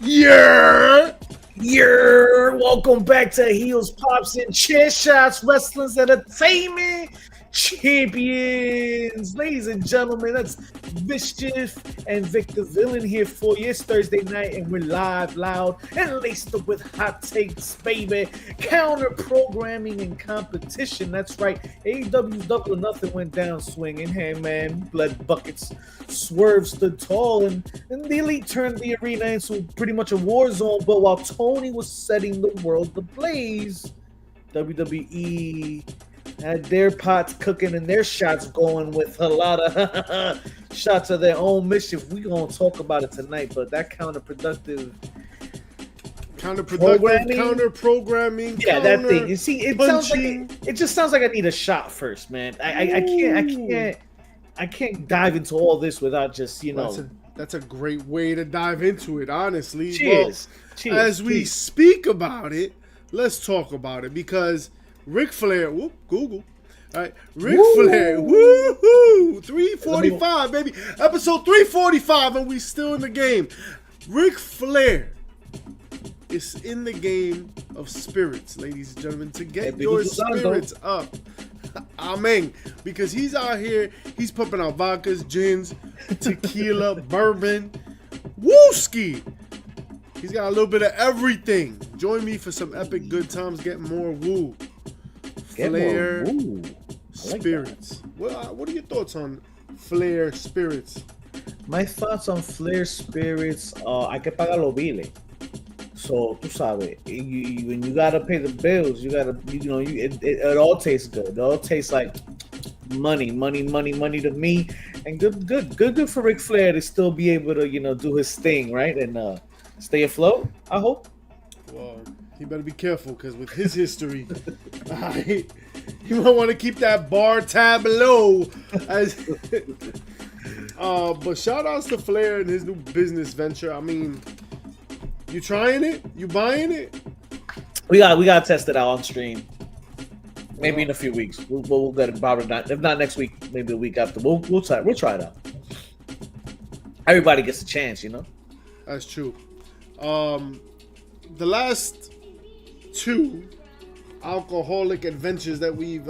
Yeah. Welcome back to Heels, Pops, and Chair Shots, Wrestling's Entertainment Champions. Ladies and gentlemen, that's Mischief and Victor Villain here for you. It's Thursday night, and we're live, loud, and laced up with hot takes, baby. Counter programming and competition. That's right. AEW's Double or Nothing went down swinging. Hey, man, blood buckets. Swerve stood tall, and the Elite turned the arena into pretty much a war zone. But while Tony was setting the world ablaze, WWE had their pots cooking and their shots going with a lot of shots of their own mischief. We gonna talk about it tonight, but that Counter programming. yeah, that thing. You see, it sounds like it just sounds like I need a shot first, man. I can't dive into all this without just That's a great way to dive into it, honestly. Cheers. Well, Cheers. as we speak about it, let's talk about it because Ric Flair, Google. All right, Ric Flair, woohoo, 345, baby, episode 345, and we still in the game. Ric Flair is in the game of spirits, ladies and gentlemen, to get your spirits up. Amen. Because he's out here, he's pumping out vodkas, gins, tequila, bourbon, wooski. He's got a little bit of everything. Join me for some epic good times, getting more woo. Flair spirits. What are your thoughts on Flair spirits? My thoughts on Flair spirits, hay que pagar los biles. So, tú sabes, when you gotta pay the bills, it all tastes good. It all tastes like money to me. And good for Ric Flair to still be able to, do his thing, right? And stay afloat, I hope. Well, he better be careful because with his history, you might want to keep that bar tab low. But shout outs to Flair and his new business venture. I mean, you trying it? You buying it? We got to test it out on stream. Maybe in a few weeks. We'll get it. Probably not. If not next week, maybe the week after. We'll try it out. Everybody gets a chance, That's true. The last two alcoholic adventures that we've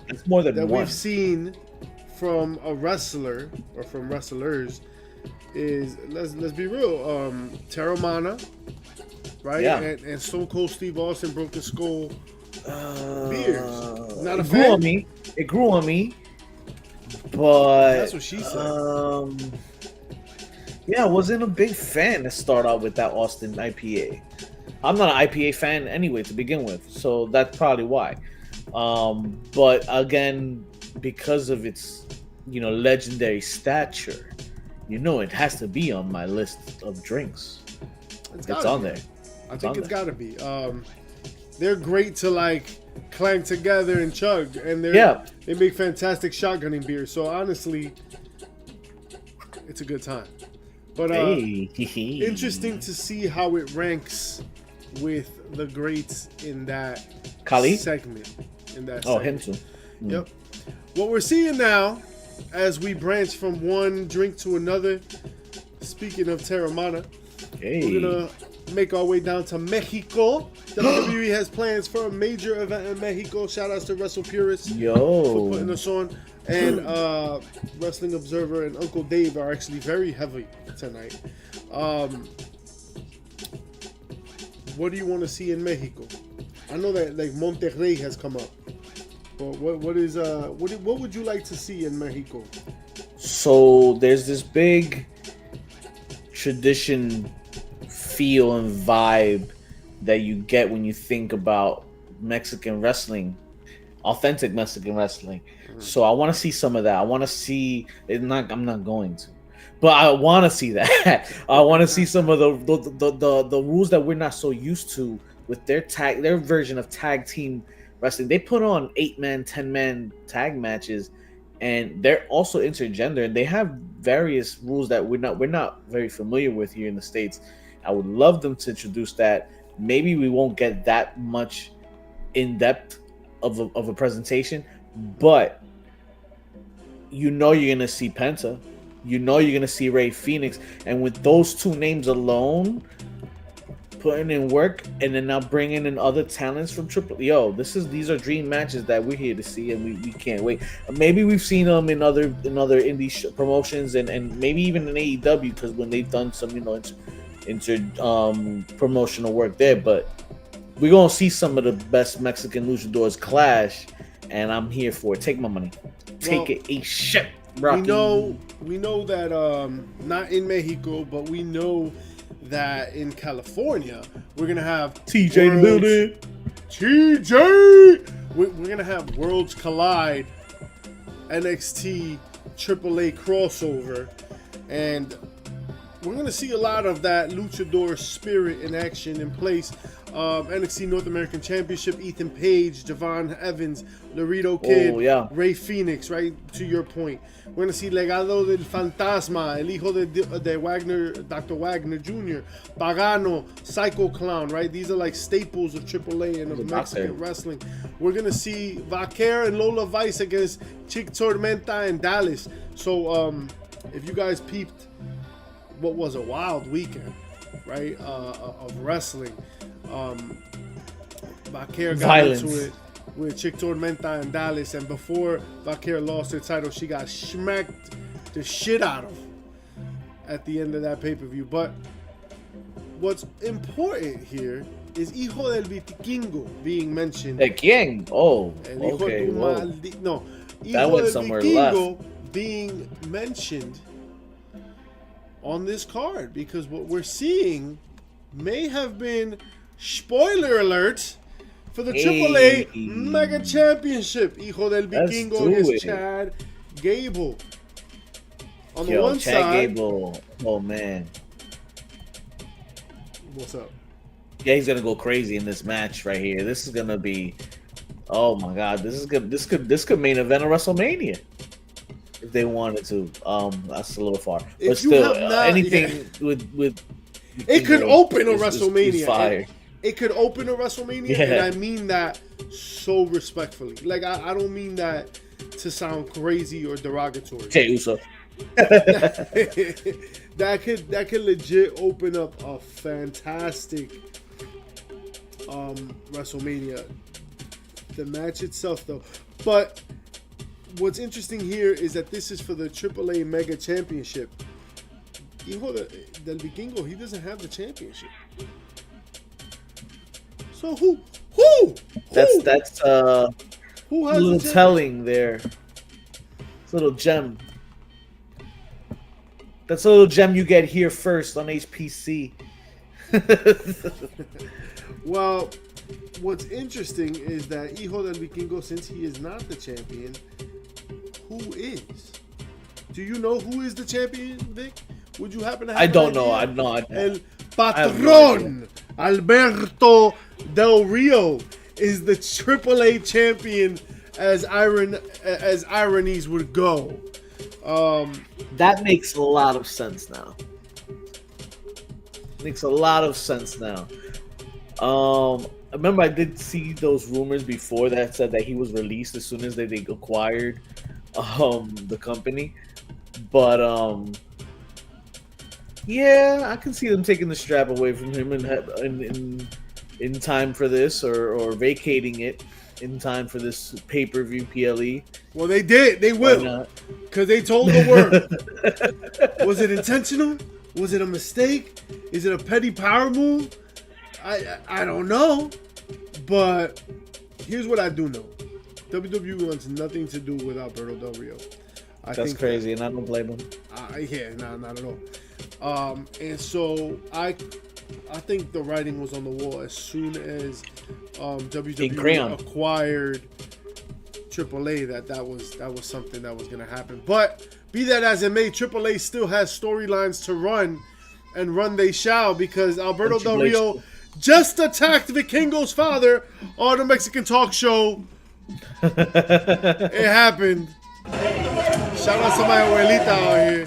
it's more than one. We've seen from a wrestler or from wrestlers is let's be real. Terramana, right? Yeah. And Stone Cold Steve Austin broke the skull. Beers. Not a fan. It grew on me. But that's what she said. Yeah, I wasn't a big fan to start out with that Austin IPA. I'm not an IPA fan anyway to begin with, so that's probably why. But again, because of its legendary stature, it has to be on my list of drinks. It's on there. I think it's got to be. They're great to clang together and chug, and they make fantastic shotgunning beer. So honestly, it's a good time. But interesting to see how it ranks with the greats in that segment. Him too. Yep. What we're seeing now, as we branch from one drink to another, speaking of Terramana, we're gonna make our way down to Mexico. WWE has plans for a major event in Mexico. Shout outs to Wrestle Purists for putting us on. And Wrestling Observer and Uncle Dave are actually very heavy tonight. What do you want to see in Mexico? I know that Monterrey has come up, but what would you like to see in Mexico? So there's this big tradition, feel, and vibe that you get when you think about Mexican wrestling, authentic Mexican wrestling. So I want to see some of that. I want to see. I'm not going to, but I want to see that. I want to see some of the rules that we're not so used to with their version of tag team wrestling. They put on 8-man, 10-man tag matches, and they're also intergender, and they have various rules that we're not very familiar with here in the States. I would love them to introduce that. Maybe we won't get that much in depth of a presentation, but you're gonna see Penta, you're gonna see Rey Fenix, and with those two names alone, putting in work, and then now bringing in other talents from Triple. Yo, these are dream matches that we're here to see, and we can't wait. Maybe we've seen them in other indie promotions, and maybe even in AEW, because when they've done some promotional work there. But we're gonna see some of the best Mexican luchadors clash, and I'm here for it. Take my money, take it a shit. Rocky. We know that not in Mexico, but we know that in California we're gonna have TJ in the building. TJ, we're gonna have Worlds Collide, NXT AAA crossover, and we're gonna see a lot of that luchador spirit in action in place. NXT North American Championship, Ethan Page, Javon Evans, Laredo Kid, Ray Phoenix, right? To your point. We're going to see Legado del Fantasma, El Hijo de Wagner, Dr. Wagner Jr., Pagano, Psycho Clown, right? These are like staples of AAA and of Mexican wrestling. We're going to see Vaquer and Lola Vice against Chick Tormenta and Dallas. So if you guys peeped what was a wild weekend, right, of wrestling, Vaquer got into it with Chick Tormenta and Dallas, and before Vaquer lost her title, she got smacked the shit out of at the end of that pay-per-view. But what's important here is Hijo del Vikingo being mentioned. ¿De quién? Oh, okay. No, Hijo del Vikingo being mentioned on this card, because what we're seeing may have been, spoiler alert, for the AAA Mega Championship. Hijo del Vikingo against Chad Gable. On the one Chad side, Gable. Oh man, what's up? Yeah, he's gonna go crazy in this match right here. This is gonna be, oh my god, this is good. This could main event a WrestleMania if they wanted to. That's a little far, but still, anything with it could open a WrestleMania. Fire. It could open a WrestleMania, and I mean that so respectfully. Like, I don't mean that to sound crazy or derogatory. Okay, Uso. that could legit open up a fantastic WrestleMania. The match itself, though. But what's interesting here is that this is for the AAA Mega Championship. Hijo del Vikingo, he doesn't have the championship. So who? That's who has a little telling there. It's a little gem. That's a little gem you get here first on HPC. Well, what's interesting is that Hijo del Vikingo, since he is not the champion, who is? Do you know who is the champion, Vic? Would you happen to have I don't know. I'm not. El Patron Alberto Del Rio is the AAA champion, as ironies would go. That makes a lot of sense now. Makes a lot of sense now. I remember I did see those rumors before that said that he was released as soon as they acquired the company. But yeah, I can see them taking the strap away from him in time for this, or vacating it in time for this pay-per-view PLE. Well, they did. They will, because they told the world. Was it intentional? Was it a mistake? Is it a petty power move? I don't know. But here's what I do know. WWE wants nothing to do with Alberto Del Rio. That's crazy, and I don't blame him. Yeah, not at all. And so I think the writing was on the wall as soon as WWE acquired AAA that was something that was going to happen. But be that as it may, AAA still has storylines to run, and run they shall, because Alberto Del Rio just attacked Vikingo's father on the Mexican talk show. It happened. Shout out to my abuelita out here.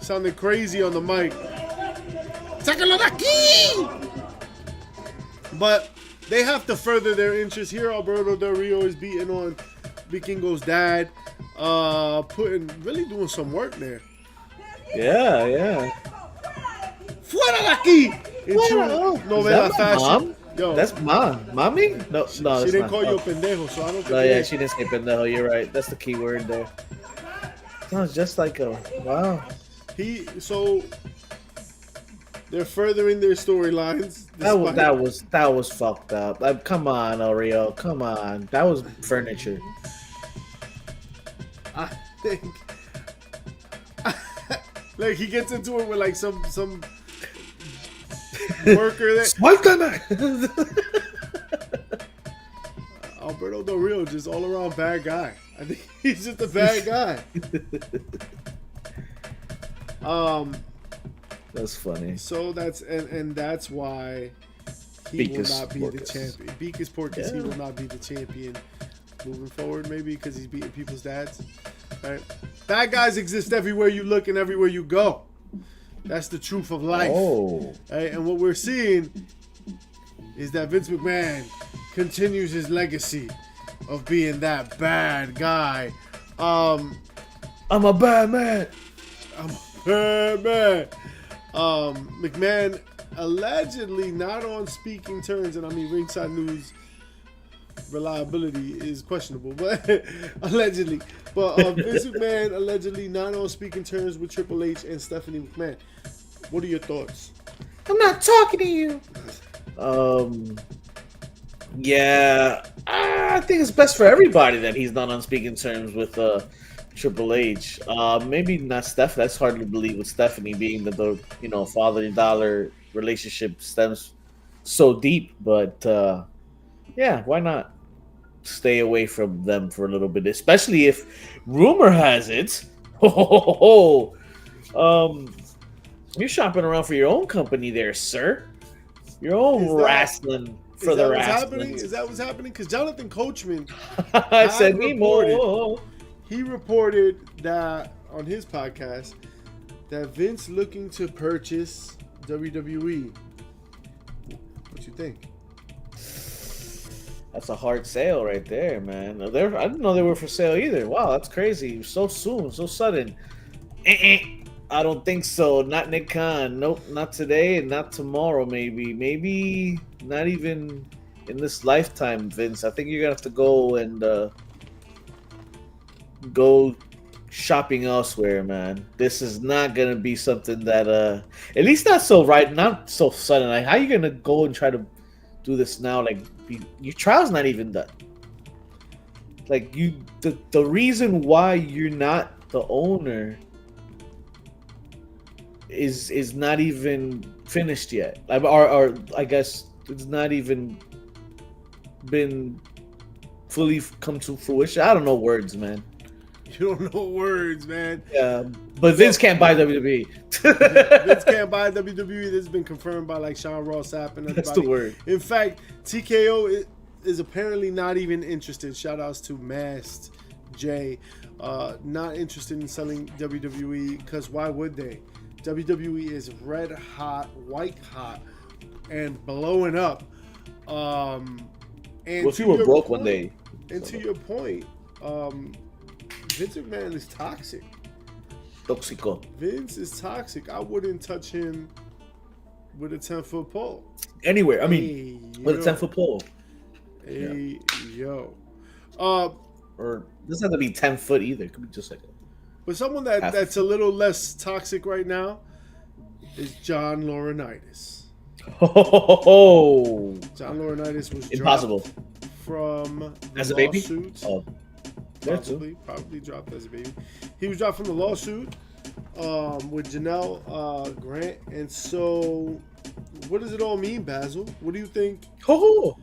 Sounded crazy on the mic. Sácalo de aquí! But they have to further their interest here. Alberto Del Rio is beating on Vikingo's dad, doing some work there. Yeah. Fuera de aquí! into Wow. Is novela that my fashion. mom? Yo, That's mommy? No, she that's didn't not. call you Oh. a pendejo, so I don't think. No, yeah, she didn't say pendejo. You're right. That's the key word there. Sounds just like a wow. So they're furthering their storylines. That was fucked up. Like, come on, Oreo. Come on. That was furniture. I think. Like he gets into it with like some worker that Suéltame. Alberto Del Rio, just all around bad guy. I think he's just a bad guy. That's funny. So and that's why he Beakus will not be Porcus. the champion. Beakus Porcus, he Yeah. will not be the champion moving forward. Maybe because he's beating people's dads. Right? Bad guys exist everywhere you look and everywhere you go. That's the truth of life. Oh. Right? And what we're seeing is that Vince McMahon continues his legacy of being that bad guy. I'm a bad man. I'm a bad man. McMahon allegedly not on speaking terms, and I mean Ringside News reliability is questionable, but allegedly. But Vince McMahon allegedly not on speaking terms with Triple H and Stephanie McMahon. What are your thoughts? I'm not talking to you. Yeah, I think it's best for everybody that he's not on speaking terms with Triple H. Maybe not Steph. That's hard to believe with Stephanie being the father-daughter relationship stems so deep. But yeah, why not stay away from them for a little bit? Especially if rumor has it, you're shopping around for your own company there, sir. Your own wrestling. For the wrestling. Is that what's happening? Because Jonathan Coachman I said me more. He reported that on his podcast that Vince looking to purchase WWE. What you think? That's a hard sale right there, man. I didn't know they were for sale either. Wow, that's crazy. So soon, so sudden. I don't think so. Not Nick Khan. Nope, not today and not tomorrow, maybe. Maybe not even in this lifetime, Vince. I think you're going to have to go and go shopping elsewhere, man. This is not going to be something that, at least not so sudden. Like, how are you going to go and try to do this now? Like, your trial's not even done. Like, the reason why you're not the owner is not even finished yet. Or I guess it's not even been fully come to fruition. I don't know words, man. You don't know words, man. Yeah, but Vince can't buy WWE. Vince can't buy WWE. This has been confirmed by like Sean Ross Sapp and everybody. That's the word. In fact, TKO is apparently not even interested. Shout outs to Masked J. Not interested in selling WWE because why would they? WWE is red hot, white hot, and blowing up. And if you were broke one day. And to your point, Vince McMahon is toxic. Toxico. Vince is toxic. I wouldn't touch him with a 10-foot pole. Anywhere. I mean, with a 10-foot pole. Hey, yo. Or it doesn't have to be 10 foot either. It could be just like but someone that's a little less toxic right now is John Laurinaitis. Oh, John Laurinaitis was impossible from as a baby. Oh, probably dropped as a baby. He was dropped from the lawsuit with Janelle Grant. And so, what does it all mean, Basil? What do you think? Oh,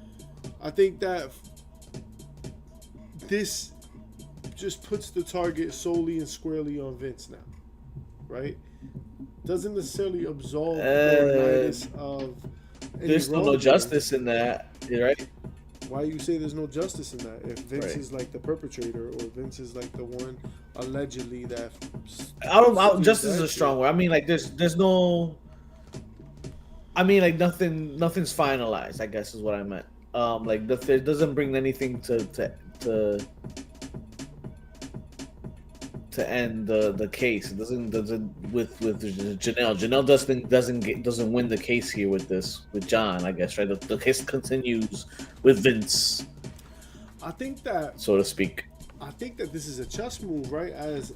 I think that this just puts the target solely and squarely on Vince now, right? Doesn't necessarily absolve Laurinaitis of any there's no justice in that, right? Why you say there's no justice in that? If Vince is like the perpetrator, or Vince is like the one allegedly that justice is a strong word. I mean, like there's no. I mean, like nothing's finalized. I guess is what I meant. Like it doesn't bring anything to to end the case. It doesn't with Janelle. Janelle doesn't win the case here with John. I guess right. The case continues with Vince, I think that so to speak. this is a chess move, right? As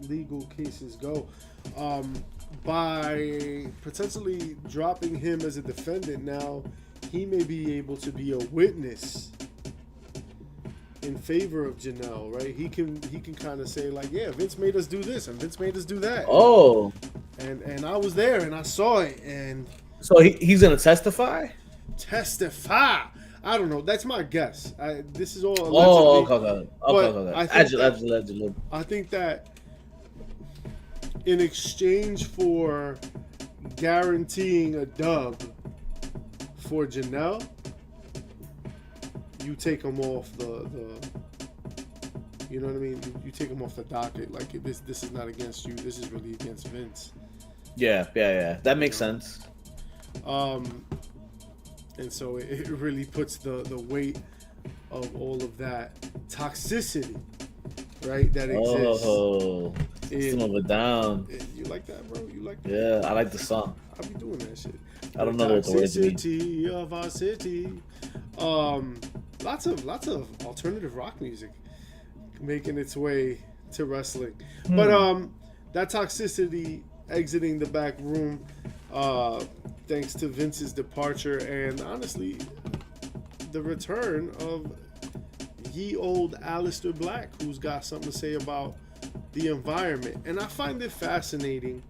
legal cases go, by potentially dropping him as a defendant, now he may be able to be a witness in favor of Janelle, right? He can kind of say like, yeah, Vince made us do this and Vince made us do that. Oh, and I was there and I saw it and so he's gonna testify. Testify. I don't know. That's my guess. This is all allegedly. Okay. Allegedly. I think that in exchange for guaranteeing a dub for Janelle, you take him off the you know what I mean? You take him off the docket. Like this is not against you. This is really against Vince. Yeah. That makes sense. And so it really puts the weight of all of that toxicity, right, that exists. Oh, slow it down. You like that, bro? You like that? Yeah, I like the song. I'll be doing that shit. I don't know what the words mean. Toxicity of our city. Lots of alternative rock music making its way to wrestling. But that toxicity exiting the back room, thanks to Vince's departure and honestly the return of ye old Aleister Black, who's got something to say about the environment. And I find it fascinating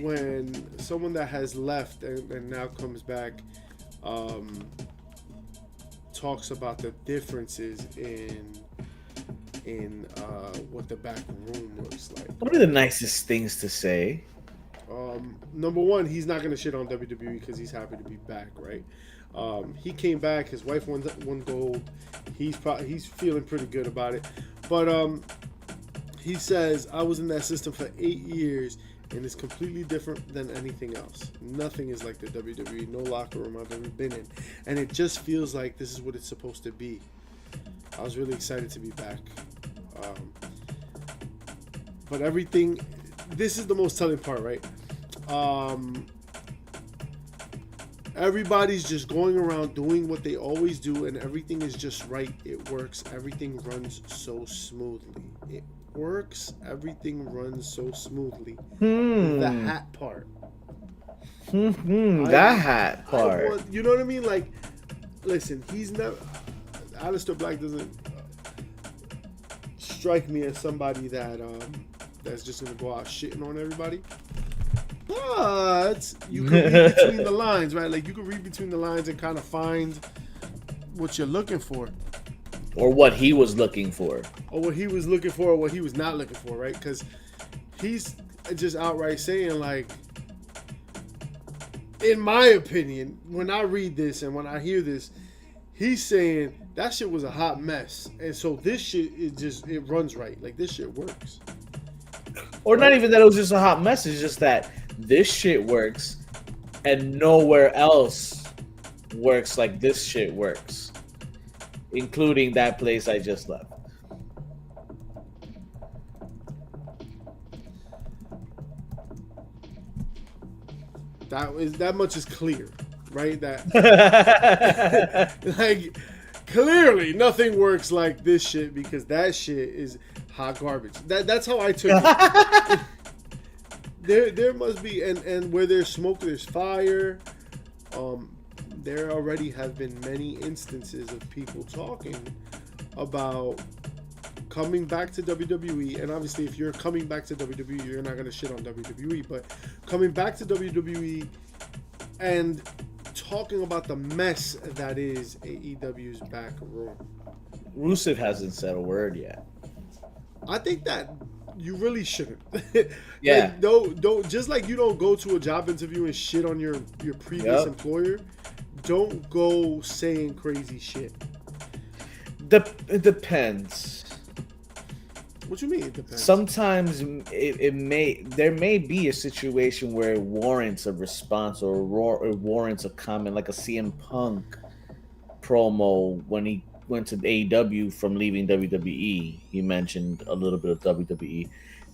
when someone that has left and now comes back talks about the differences in what the back room looks like. What are the nicest things to say? Number one, he's not gonna shit on WWE because he's happy to be back, right? He came back. His wife won gold. He's feeling pretty good about it. But he says, I was in that system for 8 years, and it's completely different than anything else. Nothing is like the WWE. No locker room I've ever been in, and it just feels like this is what it's supposed to be. I was really excited to be back. But everything, this is the most telling part, right? Everybody's just going around doing what they always do, and everything is just right. It works. Everything runs so smoothly. It works. Everything runs so smoothly. The hat part. That hat part. You know what I mean? Like, listen, he's never. Aleister Black doesn't strike me as somebody that's just gonna go out shitting on everybody. But you can read between the lines, right? Like you can read between the lines and kind of find what you're looking for, or what he was looking for, or what he was looking for, or what he was not looking for, right? Because he's just outright saying, like, in my opinion, when I read this and when I hear this, he's saying that shit was a hot mess, and so this shit it runs right. Like this shit works. Or not even that it was just a hot mess. It's just that this shit works, and nowhere else works like this shit works, including that place I just left. That much is clear, right? That like clearly nothing works like this shit because that shit is hot garbage. That's how I took it. There must be and where there's smoke there's fire. There already have been many instances of people talking about coming back to WWE, and obviously if you're coming back to WWE, you're not gonna shit on WWE, but coming back to WWE and talking about the mess that is AEW's back room. Rusev hasn't said a word yet. I think that you really shouldn't. Yeah. Like, don't just like you don't go to a job interview and shit on your previous employer. Don't go saying crazy shit. It depends. What you mean? It depends. Sometimes there may be a situation where it warrants a response or it warrants a comment, like a CM Punk promo when he went to AEW from leaving WWE, he mentioned a little bit of WWE,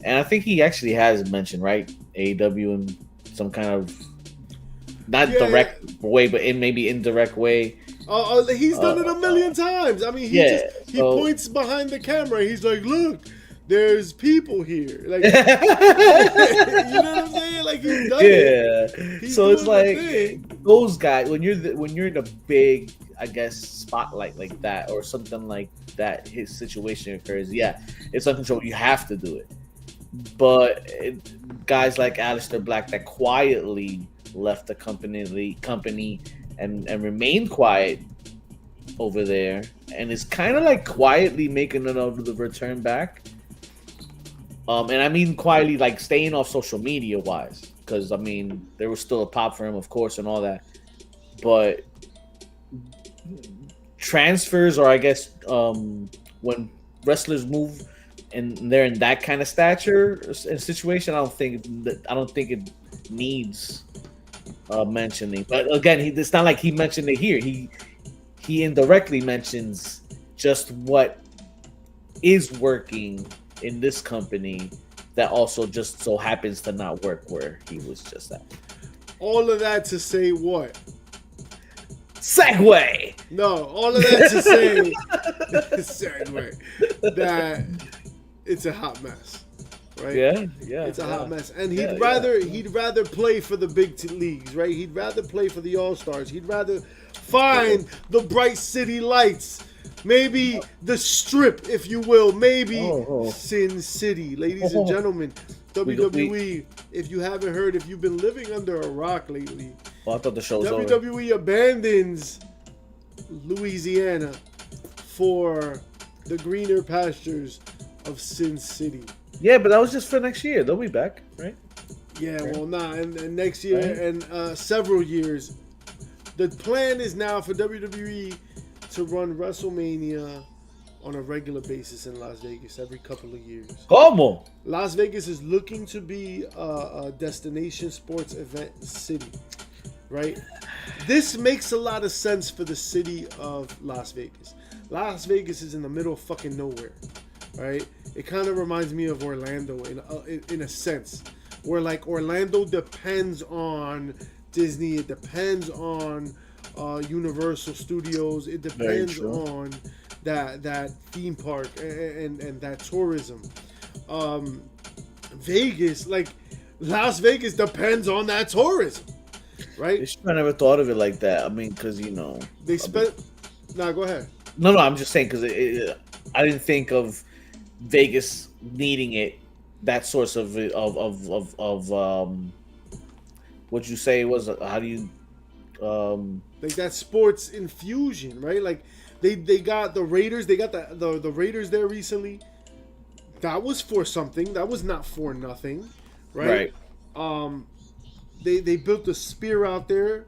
and I think he actually has mentioned right AEW in some kind of not Yeah. direct way, but in maybe indirect way. He's done it a million times. I mean, Yeah, he so- points behind the camera. He's like, "Look, there's people here." Like, you know what I'm saying? Like he's done it. Yeah. He's So it's doing the like thing. those guys when you're in a big, I guess, spotlight like that or something like that, his situation occurs. Yeah, it's uncontrollable. You have to do it. But guys like Aleister Black that quietly left the company and remained quiet over there, and is kind of like quietly making another return back. And I mean quietly, like staying off social media wise, because I mean there was still a pop for him, of course, and all that. But transfers, or I guess when wrestlers move and they're in that kind of stature and situation, I don't think it needs mentioning. But again, it's not like he mentioned it here. He indirectly mentions just what is working in this company that also just so happens to not work where he was just at. All of that to say what? Segway. No, all of that to say segue that it's a hot mess, right? Yeah. It's a hot mess, and Yeah, he'd rather play for the big leagues, right? He'd rather play for the All Stars. He'd rather find the bright city lights, maybe the Strip, if you will, maybe Sin City, ladies and gentlemen. WWE, if you haven't heard, if you've been living under a rock lately, Well, I thought the show was over. WWE abandons Louisiana for the greener pastures of Sin City. Yeah, but that was just for next year. They'll be back, right? Yeah, well, and next year Right. and several years. The plan is now for WWE to run WrestleMania on a regular basis in Las Vegas every couple of years. Como? Las Vegas is looking to be a destination sports event city, right? This makes a lot of sense for the city of Las Vegas. Las Vegas is in the middle of fucking nowhere, right? It kind of reminds me of Orlando in a sense, where like Orlando depends on Disney, it depends on Universal Studios, it depends on that theme park and that tourism. Vegas, like Las Vegas, depends on that tourism, right? I never thought of it like that. I mean, because They spent. Nah, go ahead. No, I'm just saying because I didn't think of Vegas needing it. That source of what you say was how do you like that sports infusion, right? Like they got the Raiders, they got the Raiders there recently. That was for something. That was not for nothing, right? They built the Sphere out there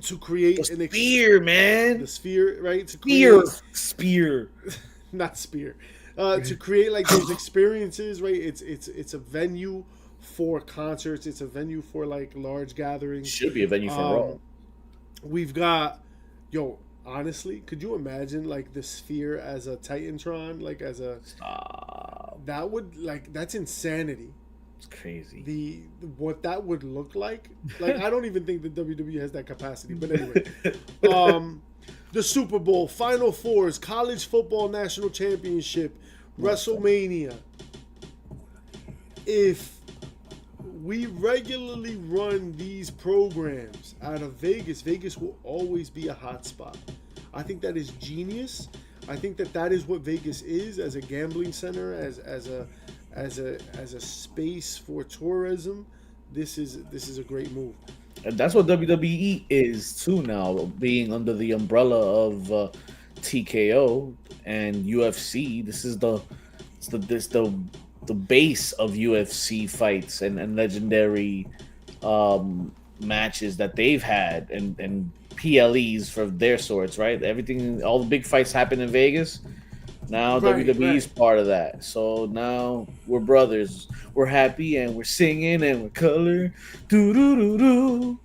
to create the Sphere, right? To create Spear. Not Spear. To create like those experiences, right? It's a venue for concerts. It's a venue for like large gatherings. Should be a venue for Raw. We've got, honestly, could you imagine like the Sphere as a Titantron, like as a that would that's insanity. It's crazy. What that would look like I don't even think the WWE has that capacity. But anyway, the Super Bowl, Final Fours, College Football National Championship, WrestleMania. If we regularly run these programs out of Vegas, Vegas will always be a hot spot. I think that is genius. I think that is what Vegas is as a gambling center, as a space for tourism. This is a great move. And that's what WWE is too now, being under the umbrella of TKO and UFC. This is the base of UFC fights and legendary matches that they've had and PLEs for their sorts, right? Everything, all the big fights happen in Vegas. Now WWE's part of that. So now we're brothers. We're happy and we're singing and we're color. Do do do do.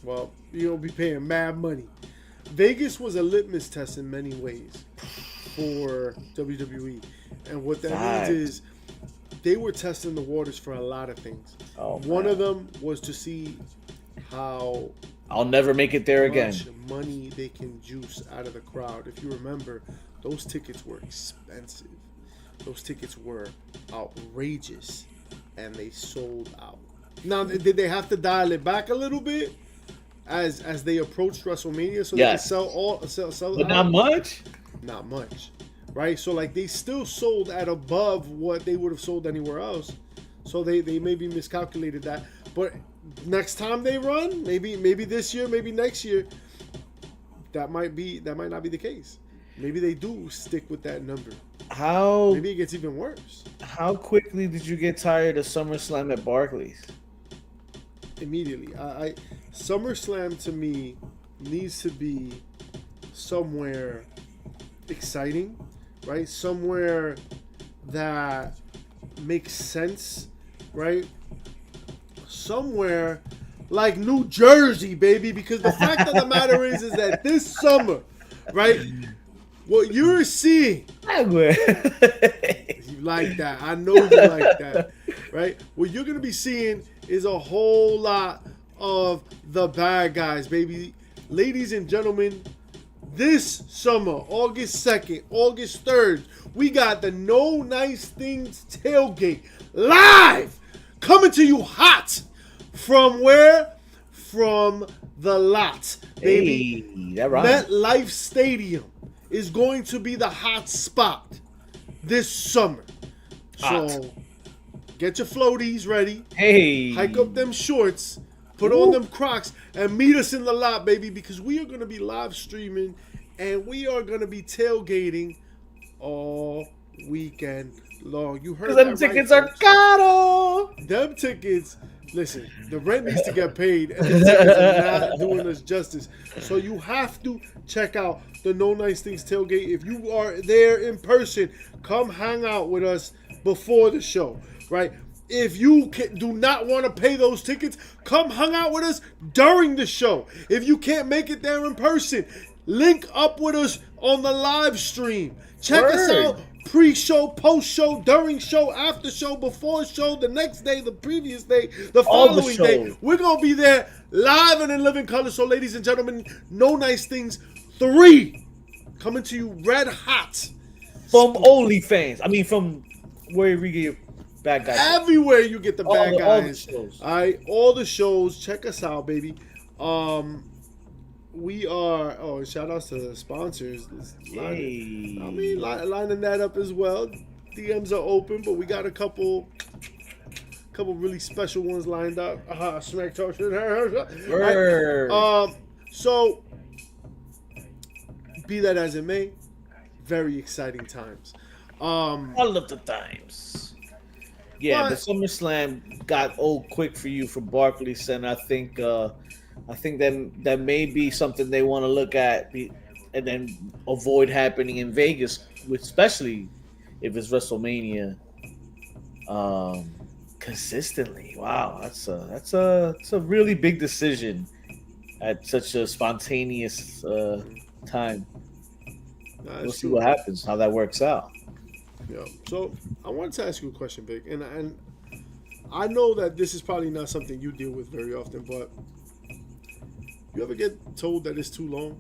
Well, you'll be paying mad money. Vegas was a litmus test in many ways for WWE, and what that means is they were testing the waters for a lot of things. One of them was to see how I'll never make it there again. much money they can juice out of the crowd. If you remember, those tickets were expensive. Those tickets were outrageous, and they sold out. Now, did they have to dial it back a little bit as they approached WrestleMania so they could sell but out? not much? Not much, right? So, like, they still sold at above what they would have sold anywhere else. So they maybe miscalculated that. But next time they run, maybe this year, maybe next year, that might not be the case. Maybe they do stick with that number. Maybe it gets even worse. How quickly did you get tired of SummerSlam at Barclays? Immediately. SummerSlam to me needs to be somewhere exciting, right? Somewhere that makes sense, right? Somewhere like New Jersey, baby, because the fact of the matter is that this summer, right, what you're seeing, you like that. I know you like that, right? What you're going to be seeing is a whole lot of the bad guys, baby. Ladies and gentlemen, this summer, August 2nd, August 3rd, we got the No Nice Things tailgate live, coming to you hot from where? From the lot, baby. Hey, that right. MetLife Stadium is going to be the hot spot this summer. Hot. So get your floaties ready. Hey. Hike up them shorts. Put on them Crocs and meet us in the lot, baby, because we are going to be live streaming and we are going to be tailgating all weekend long. You heard that Them right, tickets are folks. caro. Them tickets, listen, the rent needs to get paid and the tickets are not doing us justice. So you have to check out the No Nice Things tailgate. If you are there in person, come hang out with us before the show, right? If you do not want to pay those tickets, come hang out with us during the show. If you can't make it there in person, link up with us on the live stream. Check us out pre-show, post-show, during show, after show, before show, the next day, the previous day, the following day. We're going to be there live and in living color. So, ladies and gentlemen, No Nice Things 3 coming to you red hot. From OnlyFans. I mean, from where we get bad guys. Everywhere you get the bad guys. All the shows. All right, all the shows. Check us out, baby. We are. Oh, shout outs to the sponsors. Lining that up as well. DMs are open, but we got a couple really special ones lined up. Smack talk. Right. So, be that as it may, very exciting times. All of the times. Yeah, the SummerSlam got old quick for you from Barclays Center. I think that may be something they want to look at and then avoid happening in Vegas, especially if it's WrestleMania consistently. Wow, that's a really big decision at such a spontaneous time. We'll see what happens, how that works out. Yeah. So I wanted to ask you a question, Big, and I know that this is probably not something you deal with very often, but you ever get told that it's too long?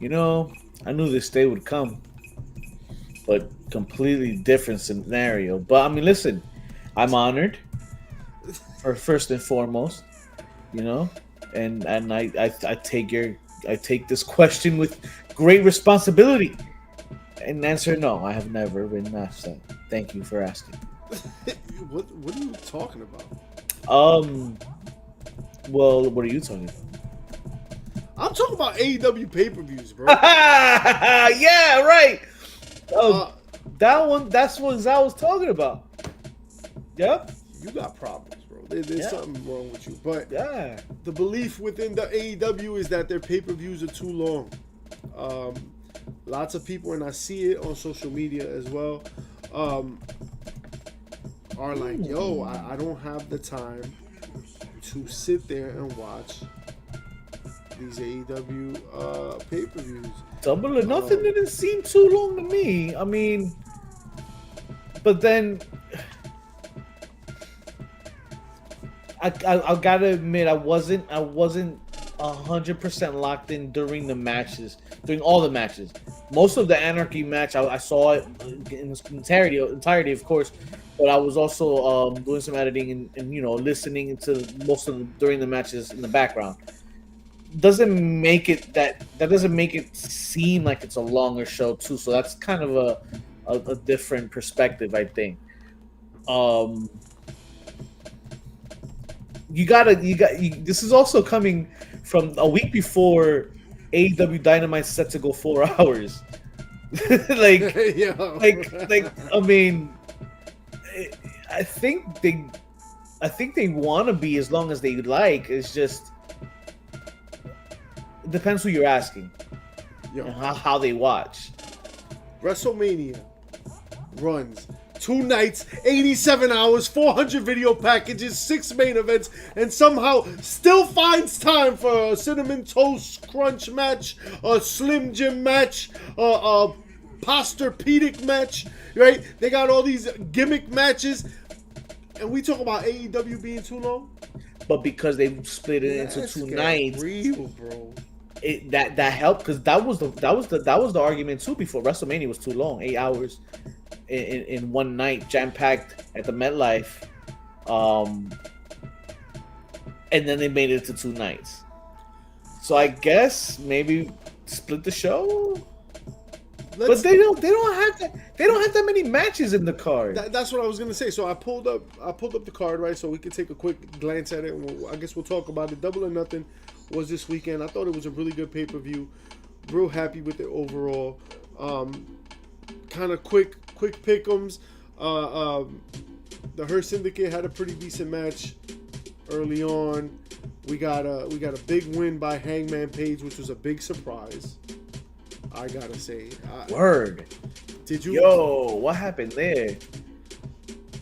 You know, I knew this day would come, but completely different scenario. But I mean, listen, I'm honored for first and foremost, you know, and I take this question with great responsibility. And answer no, I have never been asked that. Thank you for asking. What are you talking about? Well, what are you talking about? I'm talking about AEW pay-per-views, bro. Yeah, right. That's what I was talking about. Yep. You got problems, bro. There's something wrong with you. But yeah, the belief within the AEW is that their pay-per-views are too long. Lots of people, and I see it on social media as well, are like, yo, I don't have the time to sit there and watch these AEW pay-per-views. Double or Nothing didn't seem too long to me. I mean, but then I gotta admit I wasn't 100% locked in during the matches, during all the matches. Most of the Anarchy match I saw it in its entirety, of course, but I was also doing some editing and listening to most of during the matches in the background. Doesn't make it that doesn't make it seem like it's a longer show too. So that's kind of a different perspective, I think. This is also coming from a week before AEW Dynamite set to go 4 hours. like I mean, I think they want to be as long as they like. It's just it depends who you're asking and how they watch. WrestleMania runs 2 nights, 87 hours, 400 video packages, 6 main events, and somehow still finds time for a Cinnamon Toast Crunch match, a Slim Jim match, a Posturpedic match, right? They got all these gimmick matches, and we talk about AEW being too long. But because they split it into 2 nights, real, bro. That helped because that was the argument too before WrestleMania was too long, 8 hours in one night, jam packed at the MetLife, and then they made it to 2 nights. So I guess maybe split the show. But they don't have that many matches in the card. That's what I was gonna say. So I pulled up the card, right, so we could take a quick glance at it. And I guess we'll talk about it. Double or Nothing was this weekend. I thought it was a really good pay-per-view. Real happy with it overall. Kind of quick pick'ems. The Hurt Syndicate had a pretty decent match early on. We got a big win by Hangman Page, which was a big surprise. I gotta say. Word. Did you? Yo, what happened there?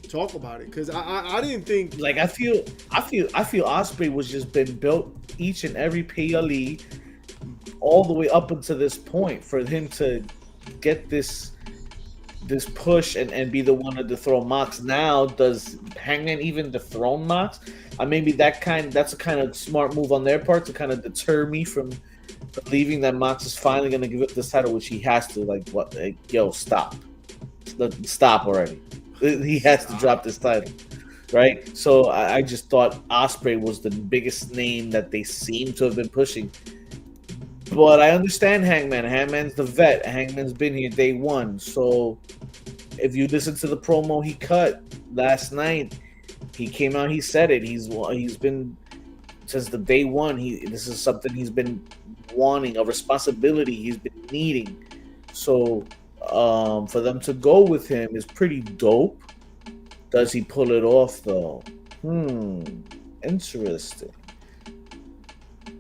Talk about it, because I didn't think. Like I feel Ospreay was just been built each and every PLE all the way up until this point for him to get this push and be the one to dethrone Mox. Now does Hangman even dethrone Mox? Maybe that's a kind of smart move on their part to kind of deter me from believing that Mox is finally going to give up this title, which he has to. Yo, stop already. He has to drop this title, right? So I just thought Ospreay was the biggest name that they seem to have been pushing. But I understand Hangman. Hangman's the vet. Hangman's been here day one. So if you listen to the promo he cut last night, he came out, he said it. He's been since the day one. This is something he's been wanting, a responsibility he's been needing. So for them to go with him is pretty dope. Does he pull it off though? Interesting.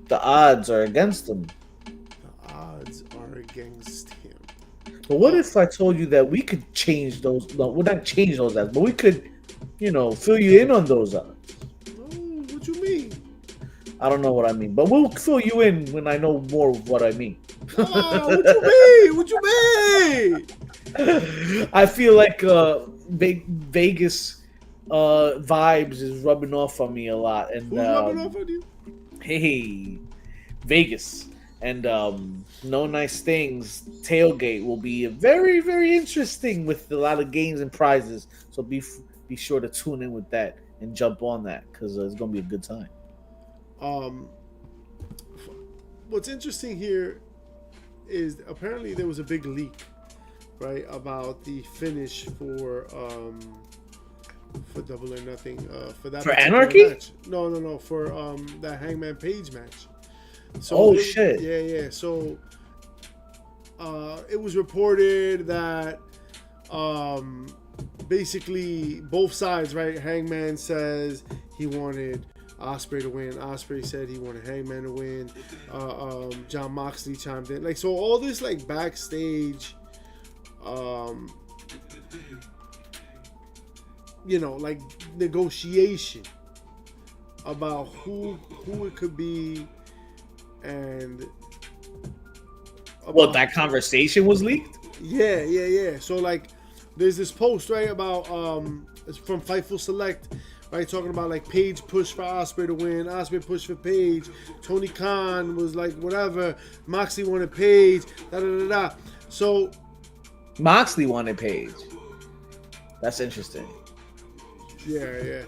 The odds are against him. The odds are against him. But what if I told you that we could change those? No, we'll not change those odds, but we could, fill you in on those odds. Oh, what you mean? I don't know what I mean, but we'll fill you in when I know more of what I mean. What you mean? What you mean? I feel like Vegas vibes is rubbing off on me a lot. And who's rubbing off on you? Hey, Vegas. And No Nice Things tailgate will be very, very interesting with a lot of games and prizes. So be sure to tune in with that and jump on that because it's going to be a good time. What's interesting here is apparently there was a big leak, right, about the finish for Double or Nothing for that for Anarchy match. No, for that Hangman Page match. So shit. Yeah. So it was reported that basically both sides, right? Hangman says he wanted Ospreay to win. Ospreay said he wanted Hangman to win. Jon Moxley chimed in. So all this backstage, negotiation about who it could be and What, that conversation was leaked? Yeah. So like, there's this post right about it's from Fightful Select, right, talking about like Paige pushed for Osprey to win, Osprey pushed for Paige, Tony Khan was like whatever, Moxley wanted Paige, da da da da. So Moxley wanted Paige. That's interesting. yeah.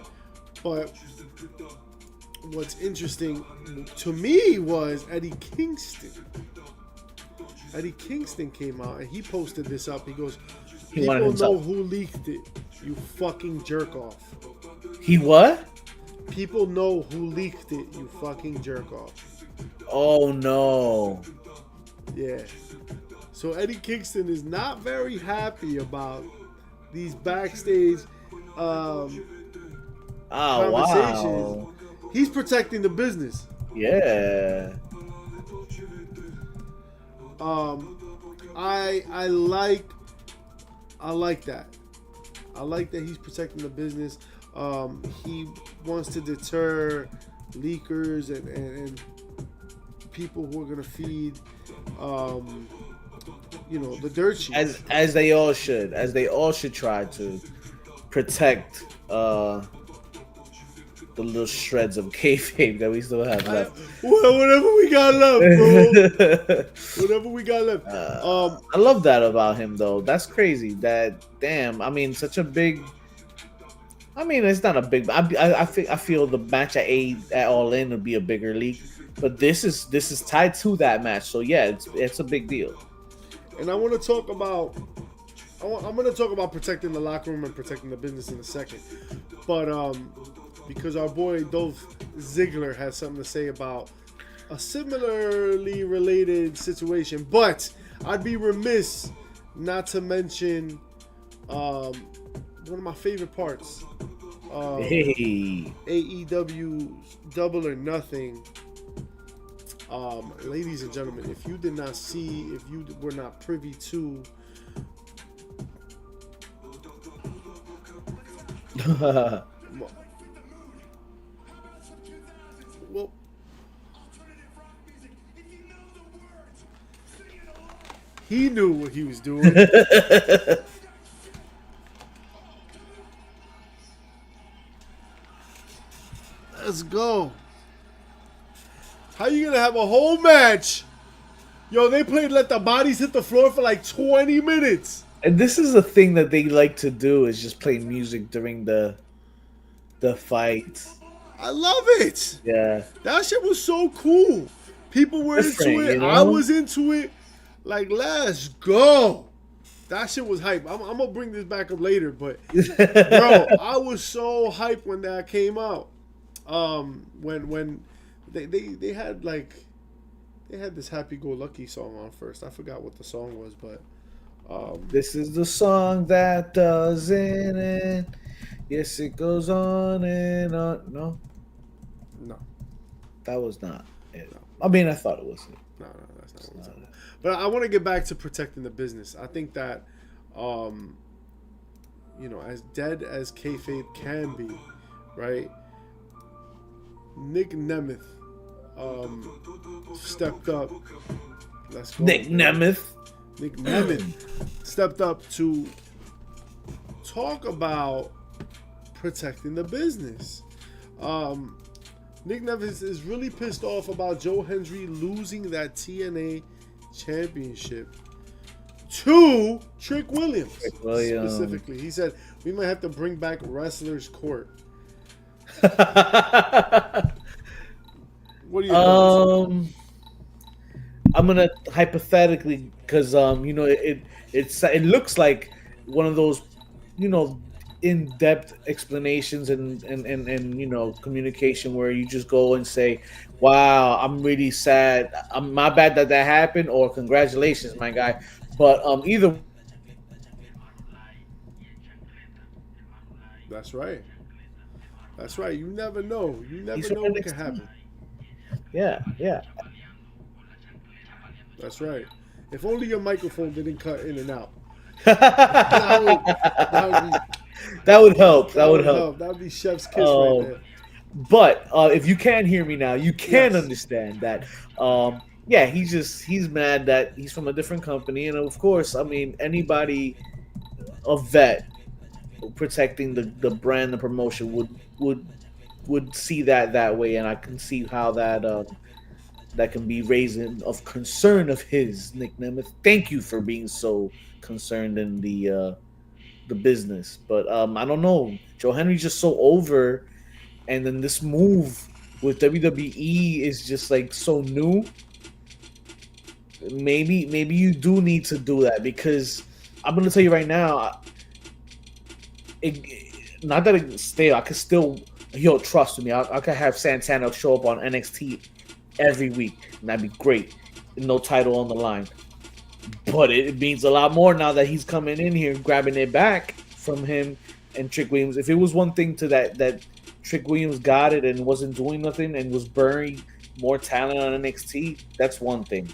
But what's interesting to me was Eddie Kingston. Eddie Kingston came out and he posted this up. He goes, He wanted "People know himself. who leaked it. You fucking jerk off. He what? People know who leaked it. You fucking jerk off." Oh no. Yeah. So Eddie Kingston is not very happy about these backstage Oh conversations. wow. He's protecting the business. Yeah. I like that. I like that he's protecting the business. He wants to deter leakers and people who are gonna feed the dirt sheets. As they all should. As they all should try to protect the little shreds of kayfabe that we still have left. Well, whatever we got left, bro. Whatever we got left. I love that about him, though. That's crazy. That damn. I mean, such a big. I mean, it's not a big. I feel the match at All In would be a bigger league, but this is tied to that match. So yeah, it's a big deal. And I want to talk about. I'm going to talk about protecting the locker room and protecting the business in a second, but because our boy Dolph Ziggler has something to say about a similarly related situation. But I'd be remiss not to mention one of my favorite parts. Hey. AEW's Double or Nothing. Ladies and gentlemen, if you did not see, if you were not privy to well, he knew what he was doing. Let's go. How you gonna have a whole match? Yo, they played Let the Bodies Hit the Floor for like 20 minutes. And this is a thing that they like to do, is just play music during the fight. I love it. Yeah. That shit was so cool. People were Different, into it. you know? I was into it. Like, let's go. That shit was hype. I'm gonna bring this back up later, but bro, I was so hyped when that came out. When they had like they had this Happy Go Lucky song on first. I forgot what the song was, but This is the song that doesn't end. Yes, it goes on and on. No, that was not it. No. I mean, I thought it was it. No, that's not what I'm talking about. But I want to get back to protecting the business. I think that, as dead as kayfabe can be, right? Nick Nemeth stepped up. Let's go. Nick Nemeth. Nick Nemeth stepped up to talk about protecting the business. Nick Nemeth is really pissed off about Joe Hendry losing that TNA championship to Trick Williams. Specifically. He said, we might have to bring back Wrestler's Court. What do you think? I'm gonna hypothetically, because it looks like one of those, in-depth explanations and communication where you just go and say, wow, I'm really sad, my bad that happened, or congratulations, my guy. But either That's right. You never know. You never He's know from what can NXT. happen. yeah That's right. If only your microphone didn't cut in and out. That would that would help. That would be chef's kiss right there. But if you can hear me now, you can Yes. understand that. Yeah, he's mad that he's from a different company, and of course, I mean anybody a vet protecting the brand, the promotion would see that way, and I can see how that can be raising of concern of his, Nick Nemeth. Thank you for being so concerned in the business, but I don't know. Joe Henry's just so over, and then this move with WWE is just like so new. Maybe you do need to do that because I'm gonna tell you right now. Not that it stale. I could still, yo, trust me. I could have Santana show up on NXT every week, and that'd be great. No title on the line, but it means a lot more now that he's coming in here, grabbing it back from him and Trick Williams. If it was one thing to that Trick Williams got it and wasn't doing nothing and was burying more talent on NXT, that's one thing.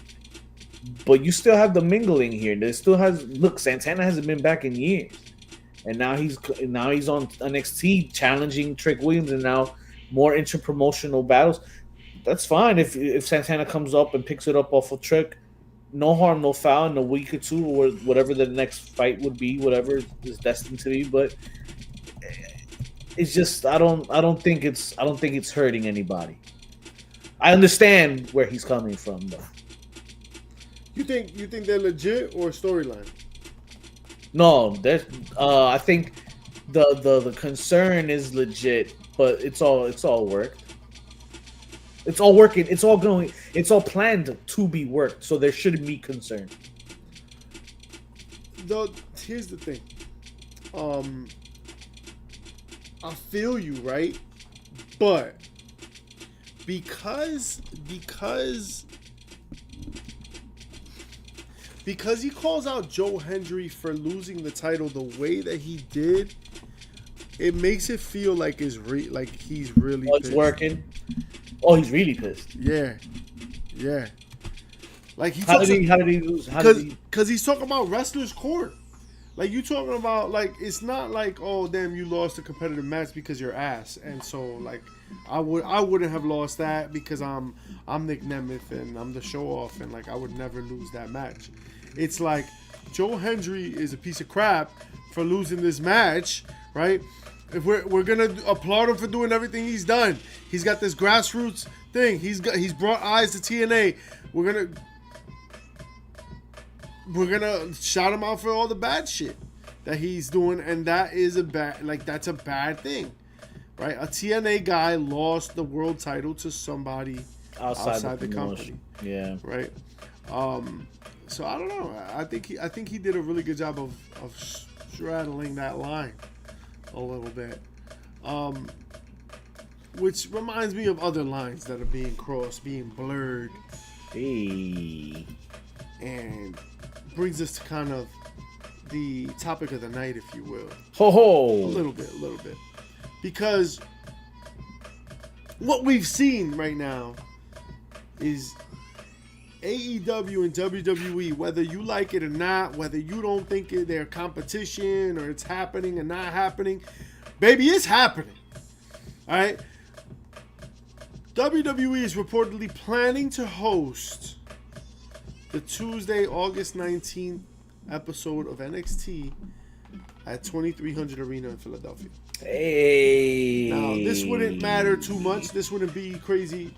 But you still have the mingling here. There still has look. Santana hasn't been back in years, and now he's on NXT challenging Trick Williams, and now more interpromotional battles. That's fine if Santana comes up and picks it up off of Trick. No harm, no foul in a week or two, or whatever the next fight would be, whatever is destined to be. But it's just I don't think it's hurting anybody. I understand where he's coming from, though. You think they're legit or storyline? No, there's. I think the concern is legit, but it's all worked. It's all working. It's all going. It's all planned to be worked. So there shouldn't be concern. Though, here's the thing. I feel you, right? But because he calls out Joe Hendry for losing the title the way that he did, it makes it feel like he's really Oh, it's pissed. working. Oh, he's really pissed. Yeah. Like How did he lose? Because he's talking about wrestler's court. Like you talking about, like, it's not like, oh damn, you lost a competitive match because you're ass, and so like I wouldn't have lost that because I'm Nick Nemeth and I'm the show off, and like I would never lose that match. It's like Joe Hendry is a piece of crap for losing this match, right? If we're gonna applaud him for doing everything he's done, he's got this grassroots thing. He's brought eyes to TNA. We're gonna shout him out for all the bad shit that he's doing, and that is that's a bad thing, right? A TNA guy lost the world title to somebody outside the company. Yeah. Right. So I don't know. I think he did a really good job of straddling that line a little bit. Which reminds me of other lines that are being crossed, being blurred. Hey. And brings us to kind of the topic of the night, if you will. Ho ho. A little bit. Because what we've seen right now is AEW and WWE, whether you like it or not, whether you don't think they're competition or it's happening or not happening, baby, it's happening. All right? WWE is reportedly planning to host the Tuesday, August 19th episode of NXT at 2300 Arena in Philadelphia. Hey. Now, this wouldn't matter too much. This wouldn't be crazy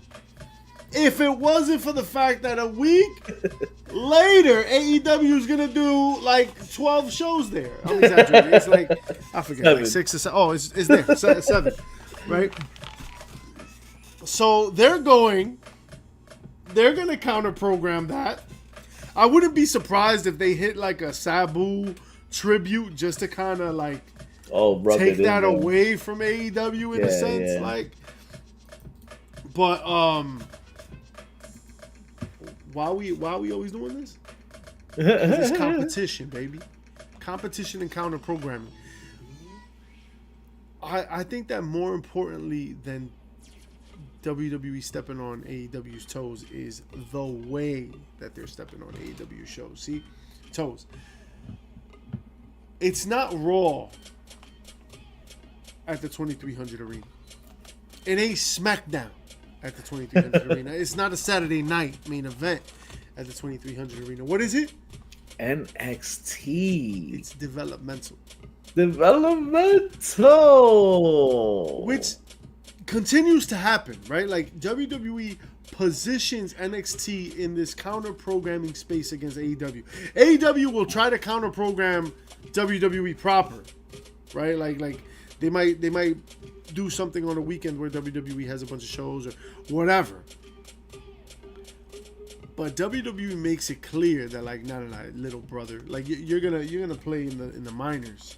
if it wasn't for the fact that a week later, AEW is going to do like 12 shows there. I'm exaggerating. It's like, I forget, 7. like 6 or 7. Oh, it's there. 7, right? So they're going to counter program that. I wouldn't be surprised if they hit like a Sabu tribute just to kind of like take that away from AEW in a sense. Yeah. Like, but why we always doing this? 'Cause it's competition, baby. Competition and counter programming. I think that more importantly than WWE stepping on AEW's toes is the way that they're stepping on AEW shows. See? Toes. It's not Raw at the 2300 Arena. It ain't SmackDown at the 2300 Arena. It's not a Saturday night main event at the 2300 Arena. What is it? NXT. It's developmental. Developmental. Which continues to happen, right? Like WWE positions NXT in this counter programming space against AEW. AEW will try to counter program WWE proper, right? Like they might do something on a weekend where WWE has a bunch of shows or whatever. But WWE makes it clear that like no, little brother, like you're gonna play in the minors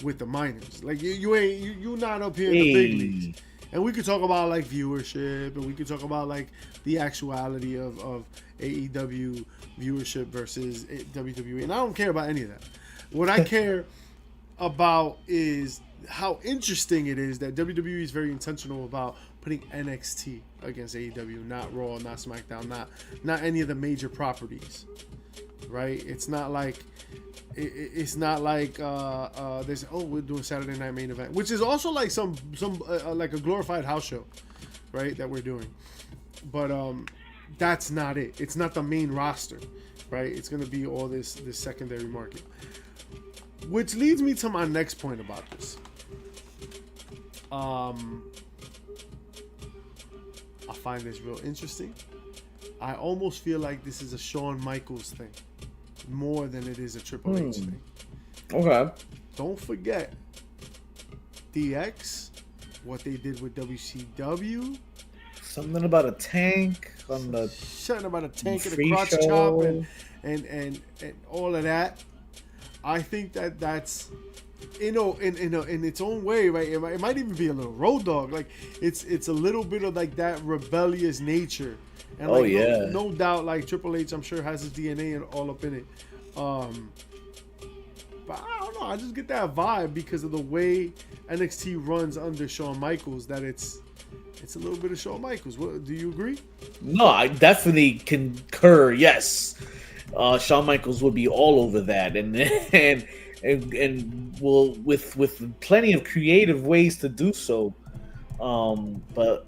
with the minors. Like you're not up here in the big leagues. And we could talk about like viewership, and we could talk about like the actuality of AEW viewership versus WWE. And I don't care about any of that. What I care about is how interesting it is that WWE is very intentional about putting NXT against AEW, not Raw, not SmackDown, not any of the major properties, right? It's not like there's we're doing Saturday Night Main Event, which is also like some like a glorified house show, right? That we're doing, but that's not it. It's not the main roster, right? It's gonna be all this secondary market, which leads me to my next point about this. I find this real interesting. I almost feel like this is a Shawn Michaels thing more than it is a Triple H thing. Okay. Don't forget DX, what they did with WCW. Something about a tank on the Something about a tank and a free crotch show. chop and all of that. I think that's in its own way, right? It might even be a little Road Dogg. Like it's a little bit of like that rebellious nature. And like no doubt, like Triple H, I'm sure has his DNA and all up in it. But I don't know. I just get that vibe because of the way NXT runs under Shawn Michaels. That it's a little bit of Shawn Michaels. What, do you agree? No, I definitely concur. Yes, Shawn Michaels would be all over that, and will with plenty of creative ways to do so. But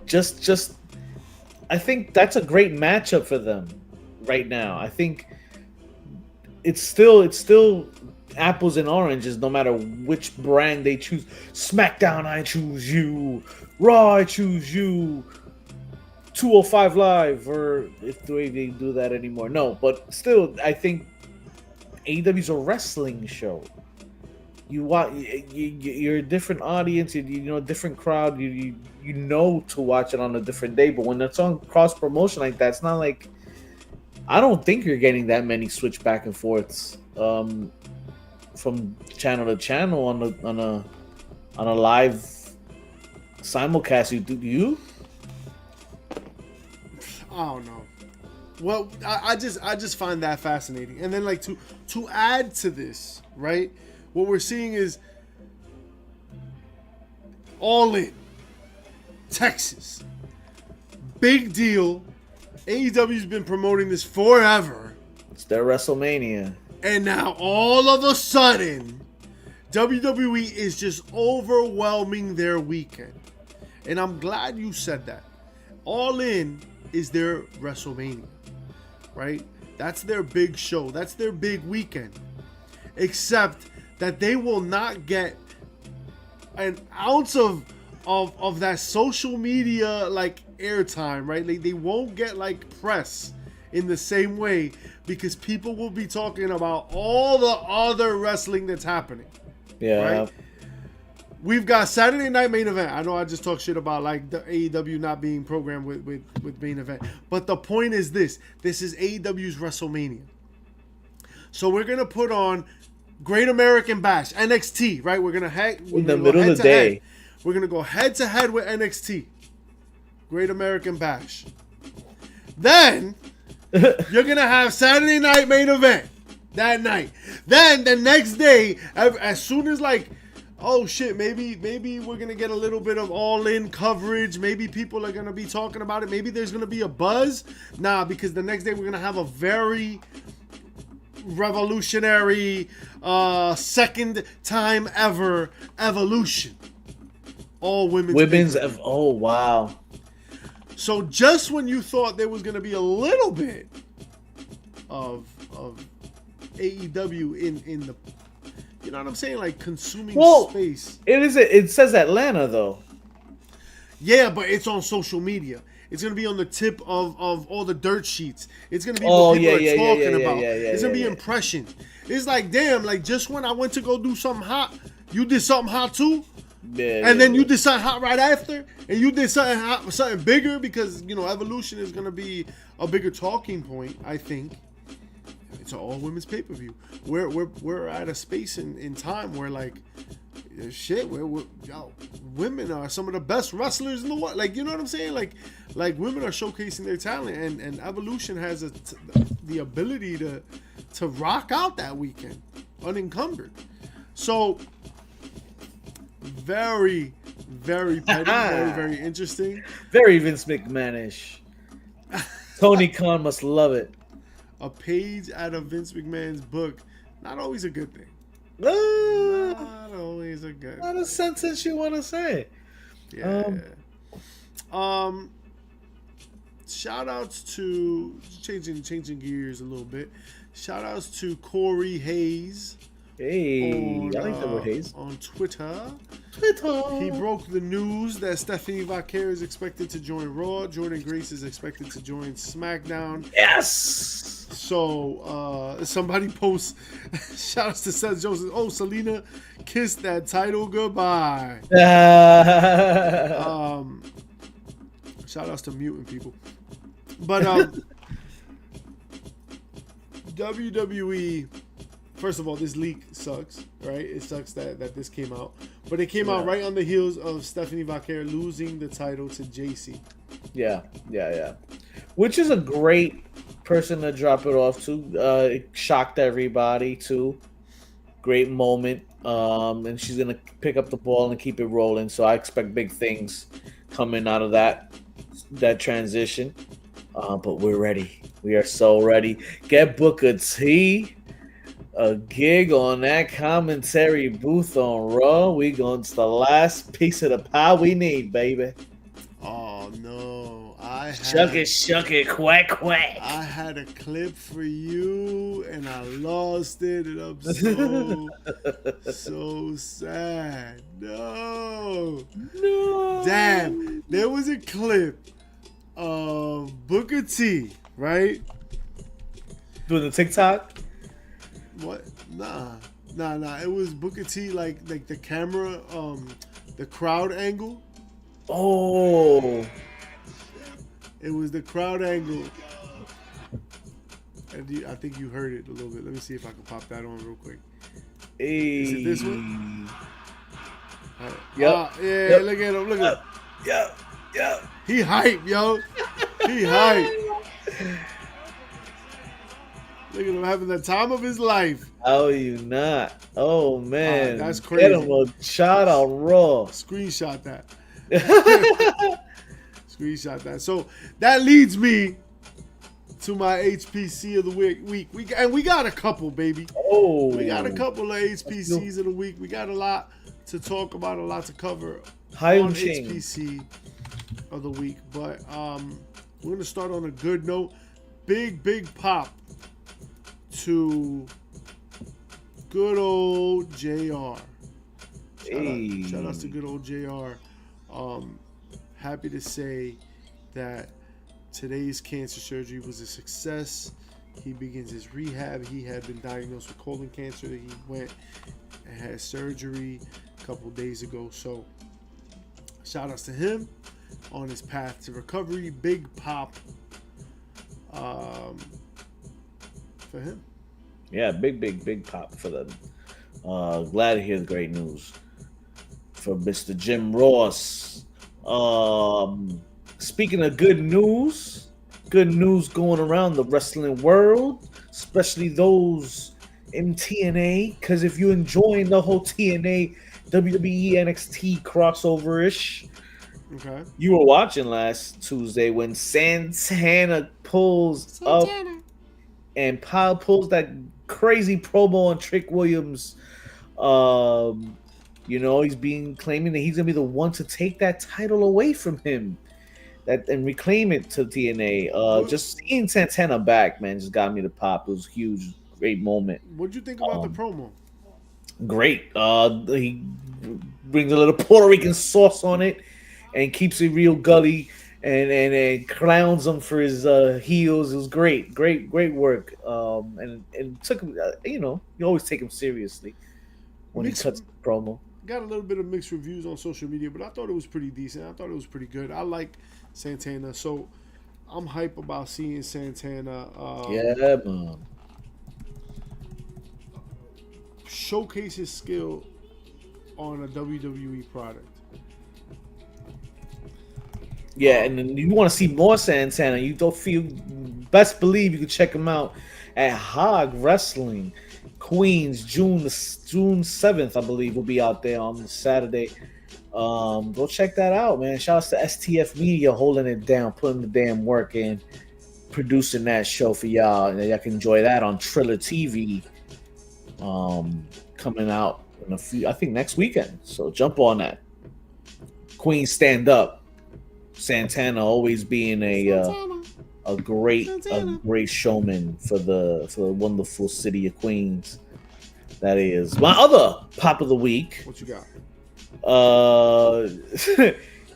just I think that's a great matchup for them right now. I think it's still apples and oranges no matter which brand they choose. SmackDown, I choose you. Raw, I choose you. 205 Live, or if they do that anymore. No, but still, I think AEW's a wrestling show. You're a different audience, you know, a different crowd. You know to watch it on a different day. But when it's on cross promotion like that, it's not like, I don't think you're getting that many switch back and forths from channel to channel on a live simulcast. You? I don't know. Well, I just find that fascinating. And then like to add to this, right? What we're seeing is All In, Texas. Big deal. AEW's been promoting this forever. It's their WrestleMania. And now all of a sudden, WWE is just overwhelming their weekend. And I'm glad you said that. All In is their WrestleMania, right? That's their big show. That's their big weekend. Except that they will not get an ounce of that social media like airtime, right? They won't get like press in the same way because people will be talking about all the other wrestling that's happening. Yeah. Right? We've got Saturday Night Main Event. I know I just talked shit about like the AEW not being programmed with Main Event. But the point is this. This is AEW's WrestleMania. So we're going to put on Great American Bash, NXT, right? We're going to in the middle of the day. We're going to go head to head with NXT. Great American Bash. Then you're going to have Saturday Night Main Event that night. Then the next day, as soon as like, oh shit, maybe we're going to get a little bit of All In coverage. Maybe people are going to be talking about it. Maybe there's going to be a buzz. Nah, because the next day we're going to have a very revolutionary second time ever Evolution. all women's. Women's. Oh wow. So just when you thought there was going to be a little bit of AEW in the, you know what I'm saying, like consuming space. It says Atlanta though. Yeah, but it's on social media. It's gonna be on the tip of all the dirt sheets. It's gonna be what people are talking about. It's gonna be impressions. It's like, damn, like just when I went to go do something hot, you did something hot too. Yeah, and then you did something hot right after, and you did something hot, something bigger, because you know Evolution is gonna be a bigger talking point. I think it's an all women's pay per view. We're at a space in time where like shit, yo, women are some of the best wrestlers in the world. Like, you know what I'm saying? Like women are showcasing their talent, and Evolution has the ability to rock out that weekend unencumbered. So very, very petty, very, very interesting. Very Vince McMahon-ish. Tony Khan must love it. A page out of Vince McMahon's book, not always a good thing. Not always a good. Not a sentence you want to say. Yeah. Shout outs to changing gears a little bit. Shout outs to Corey Hayes. Hey, I like that word Hayes. On Twitter. He broke the news that Stephanie Vaquer is expected to join Raw. Jordan Grace is expected to join SmackDown. Yes. So somebody posts shout outs to Seth Joseph. Oh, Selena kissed that title goodbye. Shout outs to mutant people. But WWE, first of all, this leak sucks, right? It sucks that this came out. But it came out right on the heels of Stephanie Vaquer losing the title to JC. Yeah. Which is a great person to drop it off to. It shocked everybody too. Great moment. And she's gonna pick up the ball and keep it rolling. So I expect big things coming out of that transition. But we're ready. We are so ready. Get Booker T a gig on that commentary booth on Raw. It's the last piece of the pie we need, baby. Oh no. Shuck it, quack, quack. I had a clip for you and I lost it, and I'm so sad. No. Damn. There was a clip of Booker T, right? Doing the TikTok? What? Nah. It was Booker T, like the camera, the crowd angle. Oh. It was the crowd angle. And I think you heard it a little bit. Let me see if I can pop that on real quick. Hey. Is it this one? Yep. Yeah, look at him. Yep. He hype, yo. He hype. Look at him having the time of his life. Oh, you not? Oh man, that's crazy. Get him a shot on Raw. Screenshot that. Screenshot that. So that leads me to my HPC of the week. We got a couple, baby. Oh, we got a couple of HPCs of the week. We got a lot to talk about, a lot to cover on HPC of the week. But we're gonna start on a good note. Big pop to good old JR. Shout out to good old JR. Happy to say that today's cancer surgery was a success. He begins his rehab. He had been diagnosed with colon cancer. He went and had surgery a couple days ago. So shout outs to him on his path to recovery. Big pop for him. Yeah, big pop for them. Glad to hear the great news for Mr. Jim Ross. Speaking of good news going around the wrestling world, especially those in TNA, because if you're enjoying the whole TNA WWE NXT crossover-ish, okay, you were watching last Tuesday when Santana pulls up and pulls that crazy promo on Trick Williams. You know, he's being claiming that he's gonna be the one to take that title away from him, that and reclaim it to TNA. What Just seeing Santana back, man, just got me to pop. It was huge, great moment. What'd you think about the Um, promo? Great. He brings a little Puerto Rican sauce on it and keeps it real gully and clowns him for his heels. It was great, great work. And took him. You always take him seriously when he Mixed cuts the promo. got a little bit of mixed reviews on social media, but I thought it was pretty decent. I thought it was pretty good. I like Santana, so I'm hype about seeing Santana Yeah, man. showcase his skill on a WWE product. Yeah, and then you want to see more Santana. You don't feel best believe you can check him out at Hog Wrestling, Queens, June 7th, I believe, will be out there on Saturday. Go check that out, man. Shout out to STF Media holding it down, putting the damn work in, producing that show for y'all, and y'all can enjoy that on Triller TV. Coming out in a few, I think next weekend. So jump on that. Queens stand up. Santana always being a great showman for the wonderful city of Queens. That is my other pop of the week. What you got?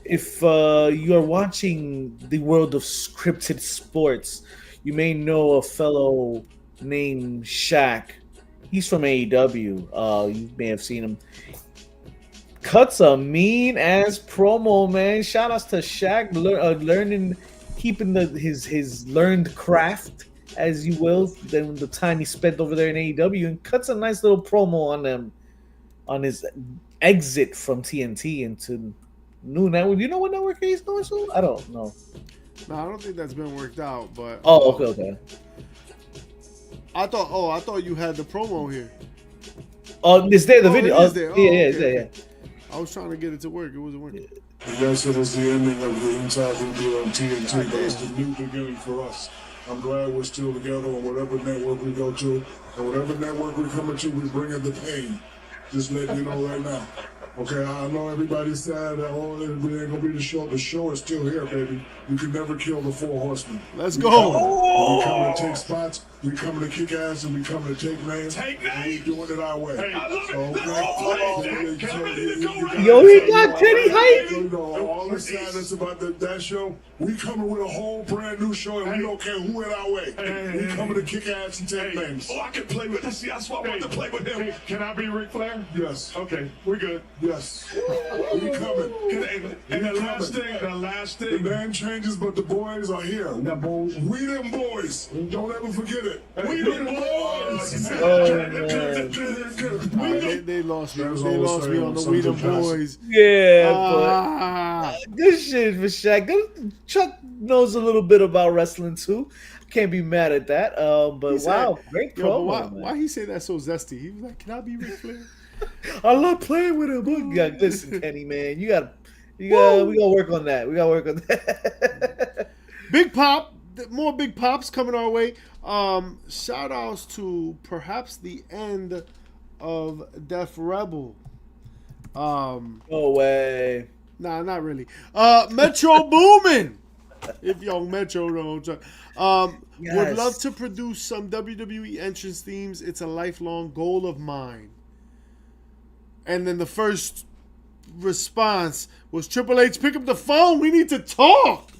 If you are watching the world of scripted sports, you may know a fellow named Shaq. He's from AEW. You may have seen him. Cuts a mean ass promo, man. Shout outs to Shaq learning, keeping his learned craft, as you will, than the time he spent over there in AEW, and cuts a nice little promo on them on his exit from TNT into new network. Do you know what network he's going to? I don't know. No, I don't think that's been worked out. But Oh, okay. I thought you had the promo here. Oh, it's there. The Oh, video. it is there. Oh, Yeah, okay, it's there. Yeah. okay. I was trying to get it to work. It wasn't working. Yes, it is the ending of the entire deal on TNT, but it's the new beginning for us. I'm glad we're still together on whatever network we go to, and whatever network we're coming to, we bring in the pain. Just letting you know right now. Okay, I know everybody's sad that it ain't gonna be the show. The show is still here, baby. You can never kill the four horsemen. Let's We go. coming. We coming to take spots. We coming to kick ass, and we coming to take names. And we doing it our way. Yo, he got Teddy hype. You know, all the sadness about that show. We coming with a whole brand new show, and we don't care who in our way. We coming to kick ass and take names. Oh, I can play with this. That's why I want to play with him. Can I be Ric Flair? Yes. Okay, we're good. Yes. We coming. And the last The thing. name changes, but the boys are here. We them boys. Don't ever forget it. We the boys. They lost me. That was They all lost me saying on the on We the something fast. Boys. Yeah, Ah. but good shit for Shaq. Chuck knows a little bit about wrestling too. Can't be mad at that. But He said- wow, great Yo, but promo. why, man. why he say that so zesty? He was like, "Can I be Ric Flair?" I love playing with him. We got listen, Kenny, man. We gotta work on that. We gotta work on that. Big pop, more big pops coming our way. Shout outs to perhaps the end of Def Rebel. No way. Nah, not really. Metro Boomin. If young Metro don't. Would Yes. love to produce some WWE entrance themes. It's a lifelong goal of mine. And then the first response was Triple H, pick up the phone. We need to talk.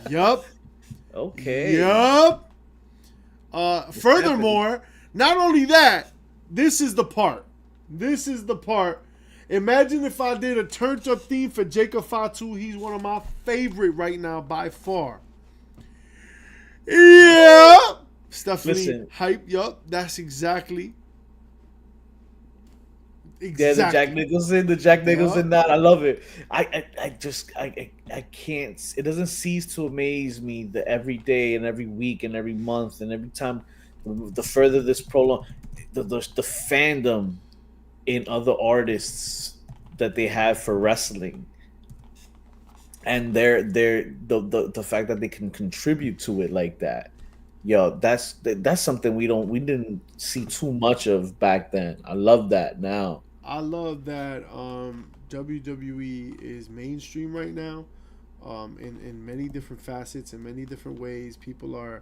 Yup. Okay. Yup. Furthermore, not only that, this is the part. This is the part. Imagine if I did a turned up theme for Jacob Fatu. He's one of my favorite right now by far. Yeah. Stephanie Listen. hype. Yup. That's exactly. Yeah, the Jack Nicholson that I love it. I can't. It doesn't cease to amaze me that every day and every week and every month and every time, the further this prolong, the fandom in other artists that they have for wrestling, and the fact that they can contribute to it like that. Yo, that's something we didn't see too much of back then. I love that now. I love that WWE is mainstream right now, in many different facets and many different ways. People are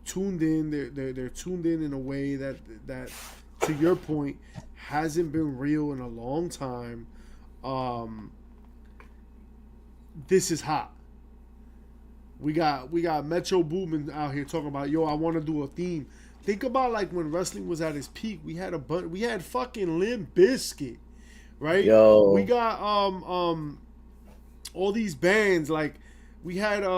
tuned in. They're tuned in a way that to your point hasn't been real in a long time. This is hot. We got Metro Boomin out here talking about, yo, I want to do a theme. Think about like when wrestling was at its peak. We had fucking Limp Bizkit, right? Yo. We got all these bands, like we had Kid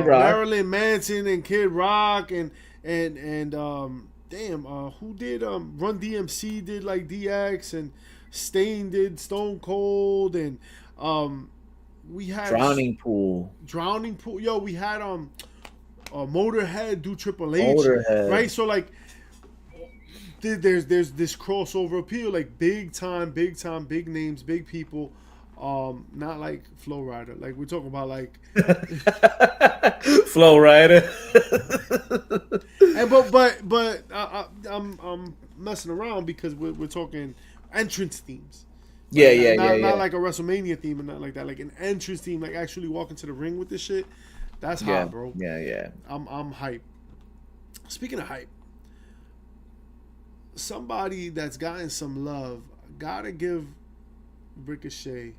Rock. Marilyn Manson and Kid Rock and who did Run DMC did like DX, and Stain did Stone Cold, and we had Drowning Pool. Yo, we had Motorhead do Triple H. Motorhead. Right? So like there's this crossover appeal, like big time, big names, big people. Not like Flow Rider. Like we're talking about like Flow Rider. and but I'm messing around because we're talking entrance themes. Not like a WrestleMania theme and not like that. Like an entrance theme, like actually walking to the ring with this shit. That's hot, bro. Yeah. I'm hype. Speaking of hype, somebody that's gotten some love, gotta give Ricochet.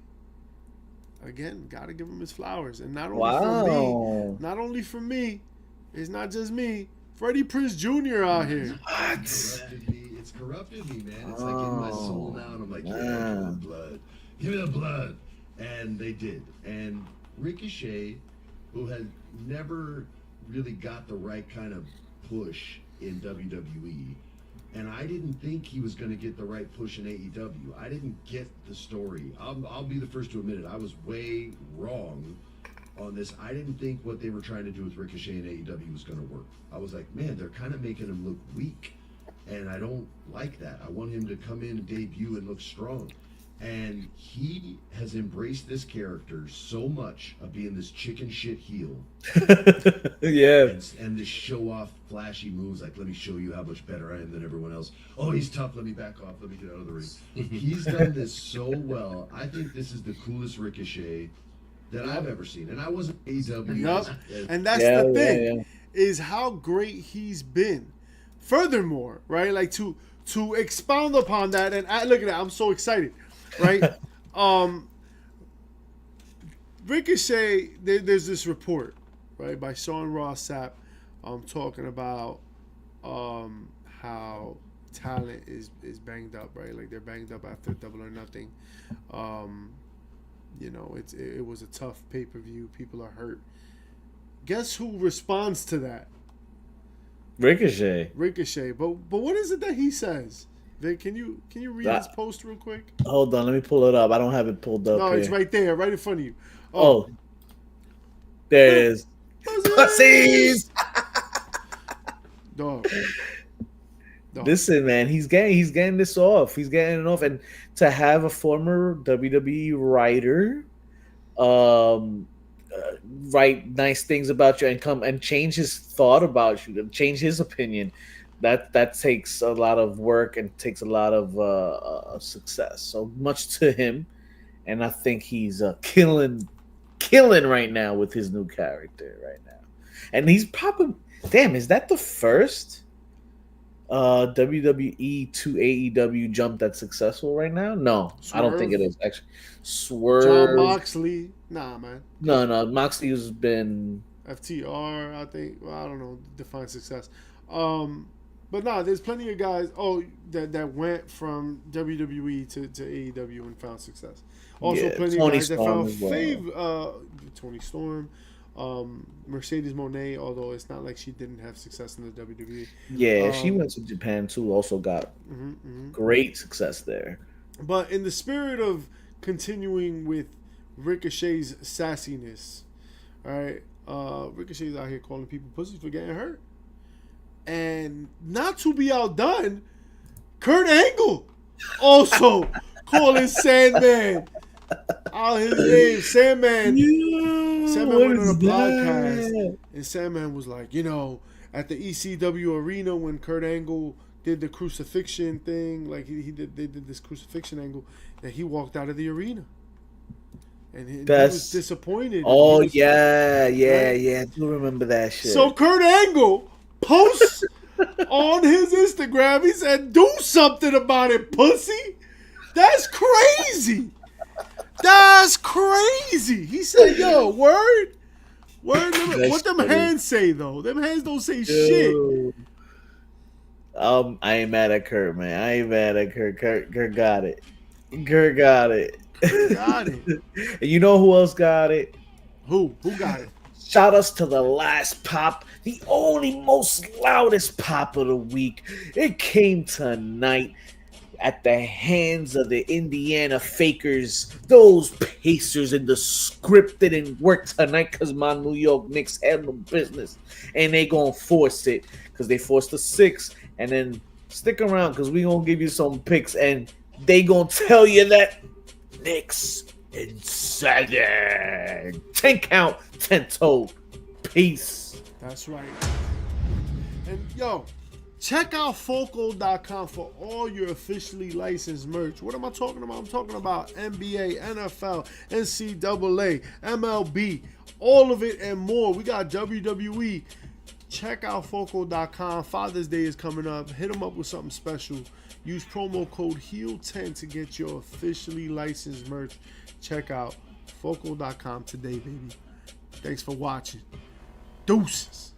Again, gotta give him his flowers, and not only for me, it's not just me. Freddie Prinze Jr. out here. It's corrupted me, man. It's like in my soul now, and I'm like, yeah, give me the blood, and they did. And Ricochet, who had never really got the right kind of push in WWE, and I didn't think he was going to get the right push in AEW. I didn't get the story. I'll be the first to admit it. I was way wrong on this. I didn't think what they were trying to do with Ricochet and AEW was going to work. I was like, man, they're kind of making him look weak, and I don't like that. I want him to come in and debut and look strong. And he has embraced this character so much of being this chicken shit heel. Yeah. And this show off flashy moves like, let me show you how much better I am than everyone else. Oh, he's tough. Let me back off. Let me get out of the ring. He's done this so well. I think this is the coolest Ricochet that I've ever seen. And I wasn't AEW. Yup. And that's the thing, is how great he's been. Furthermore, right, like to expound upon that, and look at that, I'm so excited. Right, Ricochet. There's this report, right, by Sean Ross Sapp, talking about how talent is banged up, right? Like they're banged up after Double or Nothing. You know, it was a tough pay-per-view. People are hurt. Guess who responds to that? Ricochet. But what is it that he says? Vic, can you read his post real quick? Hold on, let me pull it up. I don't have it pulled up. No, here. It's right there, right in front of you. Oh. There it is. Pussies! Dog. Listen, man, he's getting this off. He's getting it off, and to have a former WWE writer, write nice things about you and come and change his thought about you, and change his opinion. That takes a lot of work and takes a lot of success. So much to him, and I think he's killing right now with his new character right now. And he's probably, damn, is that the first WWE to AEW jump that's successful right now? No, Swerve? I don't think it is actually. Swerve, John Moxley, nah, man. No, Moxley has been FTR. I think. Well, I don't know. Define success. But nah, there's plenty of guys. That went from WWE to AEW and found success. Also, plenty of guys that found Tony Storm, Mercedes Moné. Although it's not like she didn't have success in the WWE. Yeah, she went to Japan too. Also got great success there. But in the spirit of continuing with Ricochet's sassiness, all right, Ricochet's out here calling people pussies for getting hurt. And not to be outdone, Kurt Angle also calling Sandman out his name. Sandman went on a podcast, and Sandman was like, at the ECW arena when Kurt Angle did the crucifixion thing, like they did this crucifixion angle, and he walked out of the arena. And he was disappointed. Oh, right? yeah. I do remember that shit. So Kurt Angle posts on his Instagram, he said, "Do something about it, pussy." That's crazy. That's crazy. He said, "Yo, word. What them hands say though? Them hands don't say shit." I ain't mad at Kurt, man. I ain't mad at Kurt. Kurt got it. Kurt got it. Got it. And you know who else got it? Who got it? Shout us to the last pop, the only most loudest pop of the week. It came tonight at the hands of the Indiana Fakers, those Pacers in the script didn't work tonight because my New York Knicks handled business, and they gonna force it because they forced the 6. And then stick around because we gonna give you some picks, and they gonna tell you that Knicks in 7. 10 count, 10-toe. Peace. That's right. And yo, check out Foco.com for all your officially licensed merch. What am I talking about? I'm talking about NBA, NFL, NCAA, MLB, all of it and more. We got WWE. Check out Foco.com. Father's Day is coming up. Hit them up with something special. Use promo code HEEL10 to get your officially licensed merch. Check out Foco.com today, baby. Thanks for watching. Deuces.